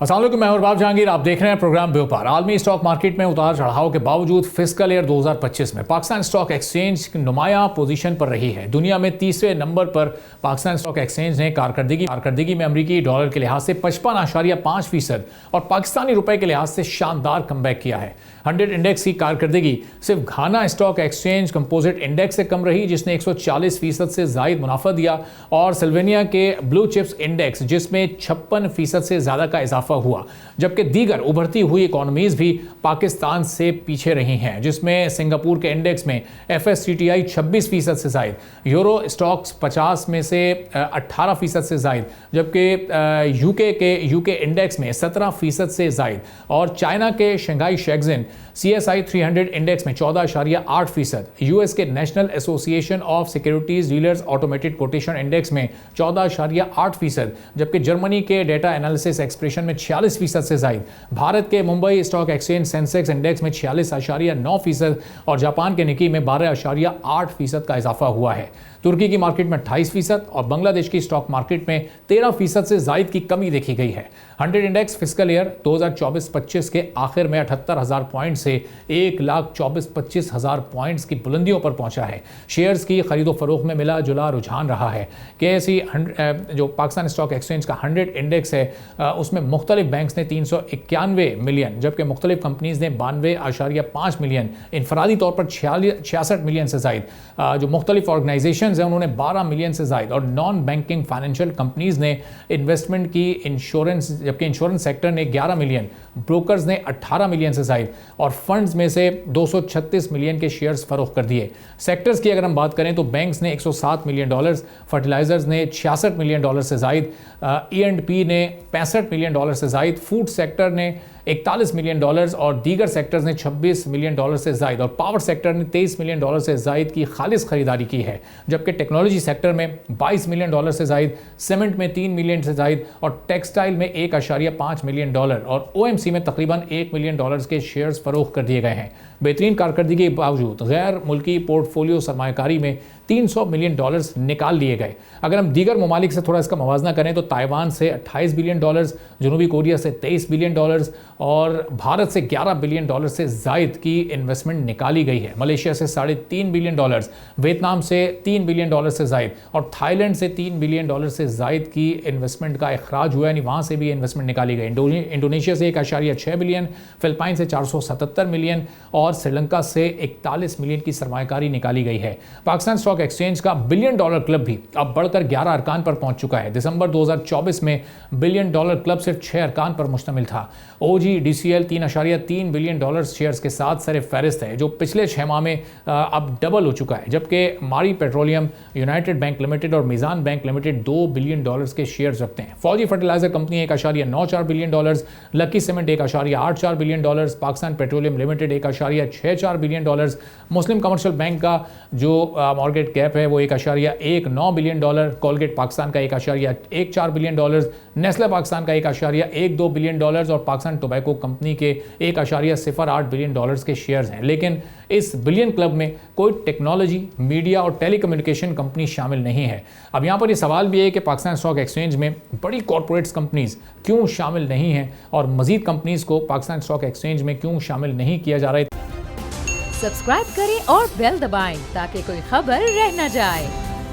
अस्सलाम वालेकुम, मैं हूं बाब जहांगीर। आप देख रहे हैं प्रोग्राम व्यापार। आलमी स्टॉक मार्केट में उतार चढ़ाव के बावजूद फिस्कल ईयर 2025 में पाकिस्तान स्टॉक एक्सचेंज नुमाया पोजीशन पर रही है। दुनिया में तीसरे नंबर पर पाकिस्तान स्टॉक एक्सचेंज ने कारकर्दगी में अमरीकी डॉलर के लिहाज से 55.5% और पाकिस्तानी रुपए के लिहाज से शानदार कमबैक किया है। 100 इंडेक्स की कारकर्दगी सिर्फ घाना स्टॉक एक्सचेंज कंपोजिट इंडेक्स से कम रही, जिसने 140% से जायद मुनाफा दिया, और सिल्वेनिया के ब्लू चिप्स इंडेक्स जिसमें 56% से ज़्यादा का इजाफा हुआ। जबकि दीगर उभरती हुई इकोनॉमीज भी पाकिस्तान से पीछे रही हैं, जिसमें सिंगापुर के इंडेक्स में FSCTI 26% से जायद, यूरो स्टॉक्स 50 में से 18% से जायद, जबकि यूके इंडेक्स में 17% से जायद, और चाइना के शंघाई शेक्सिन CSI 300 इंडेक्स में 14.8%, यूएस के national association of securities dealers automated quotation index में 14.8%, जबकि जर्मनी के डेटा एनालिसिस एक्सप्रेशन में 46% से जायद, भारत के Mumbai stock exchange Sensex index में 46.9% और जापान के निकी में 12.8% का इजाफा हुआ है। तुर्की की मार्केट में 28% और बांग्लादेश की स्टॉक मार्केट में 13% से जायद की कमी देखी गई है। 100 इंडेक्स फिस्कल ईयर 2024-25 के आखिर में 78,000 पॉइंट से 1,24,25,000 पॉइंट्स की बुलंदियों पर पहुंचा है। शेयर्स की खरीदो फरोख्त में मिला जुला रुझान रहा है। KSE जो पाकिस्तान स्टॉक एक्सचेंज का 100 इंडेक्स है, उसमें मुख्तलिफ बैंक्स ने 391 मिलियन, जबकि मुख्तलिफ कंपनीज ने 92.5 मिलियन, इंफरादी तौर पर 66 मिलियन से जायद, जो मुख्तलिफ ऑर्गेनाइजेशन है उन्होंने 12 मिलियन से जायद, और नॉन बैंकिंग फाइनेंशियल कंपनीज ने इन्वेस्टमेंट की, इंश्योरेंस, जबकि इंश्योरेंस सेक्टर ने 11 मिलियन, ब्रोकर्स ने 18 मिलियन से जायद, और फंड्स में से 236 मिलियन के शेयर्स फरोख्त कर दिए। सेक्टर्स की अगर हम बात करें तो बैंक्स ने 107 मिलियन डॉलर, फर्टिलाइजर्स ने 66 मिलियन डॉलर से जायद, E&P ने 65 मिलियन डॉलर से जायद, फूड सेक्टर ने 41 मिलियन डॉलर्स और दीगर सेक्टर्स ने 26 मिलियन डॉलर से जायद, और पावर सेक्टर ने 23 मिलियन डॉलर से जायद की खालिस खरीदारी की है। जबकि टेक्नोलॉजी सेक्टर में 22 मिलियन डॉलर से जायद, सीमेंट में 3 मिलियन से जायद, और टेक्सटाइल में 1.5 मिलियन डॉलर, और OMC में तकरीबन 1 मिलियन डॉलर्स के शेयर्स फरोख्त कर दिए गए हैं। बेहतरीन कारकर्दगी के बावजूद गैर मुल्की पोर्टफोलियो सरमायाकारी में 300 मिलियन डॉलर्स निकाल लिए गए। अगर हम दीगर ममालिक से थोड़ा इसका मवाजना करें तो ताइवान से 28 बिलियन डॉलर्स, जनूबी कोरिया से 23 बिलियन डॉलर्स और भारत से 11 बिलियन डॉलर से जायद की इन्वेस्टमेंट निकाली गई है। मलेशिया से 3.5 बिलियन डॉलर्स, वियतनाम से 3 बिलियन डॉलर से जायद, और थाईलैंड से 3 बिलियन डॉलर से जायद की इन्वेस्टमेंट का अखराज हुआ, यानी वहाँ से भी इन्वेस्टमेंट निकाली गई। इंडोनेशिया से 1.6 बिलियन, फिलिपाइन से 477 मिलियन और श्रीलंका से 41 मिलियन की सरमायाकारी निकाली गई है। पाकिस्तान स्टॉक एक्सचेंज का बिलियन डॉलर क्लब भी अब बढ़कर 11 अरकान पर पहुंच चुका है। दिसंबर 2024 में बिलियन डॉलर क्लब सिर्फ 6 अरकान पर मुश्तमिल था। OGDCL 3.3 बिलियन डॉलर शेयर्स के साथ सर फहरिस्त है, जो पिछले 6 माह में अब डबल हो चुका है। जबकि मारी पेट्रोलियम, यूनाइटेड बैंक लिमिटेड और Meezan bank limited 2 billion dollars के शेयर्स रखते हैं। Fauji fertilizer company 1.94 billion dollars, lucky cement 1.84 billion dollars, Pakistan petroleum limited 1.64 billion dollars, Muslim commercial bank का जो मॉर्गेज कैप है वो 1.19 बिलियन डॉलर, कोलगेट पाकिस्तान का 1.14 बिलियन डॉलर्स, नेस्ले पाकिस्तान का 1.12 बिलियन डॉलर्स, और पाकिस्तान टोबैको कंपनी के 1.08 बिलियन डॉलर्स के शेयर्स हैं। लेकिन इस बिलियन क्लब में कोई टेक्नोलॉजी, मीडिया और टेलीकम्युनिकेशन कंपनी शामिल नहीं है। अब यहाँ पर यह सवाल भी है कि पाकिस्तान स्टॉक एक्सचेंज में बड़ी कॉरपोरेट्स कंपनीज क्यों शामिल नहीं हैं, और मजीद कंपनीज को पाकिस्तान स्टॉक एक्सचेंज में क्यों शामिल नहीं किया जा रहा है। सब्सक्राइब करें और बेल दबाएं ताकि कोई खबर रह न जाए।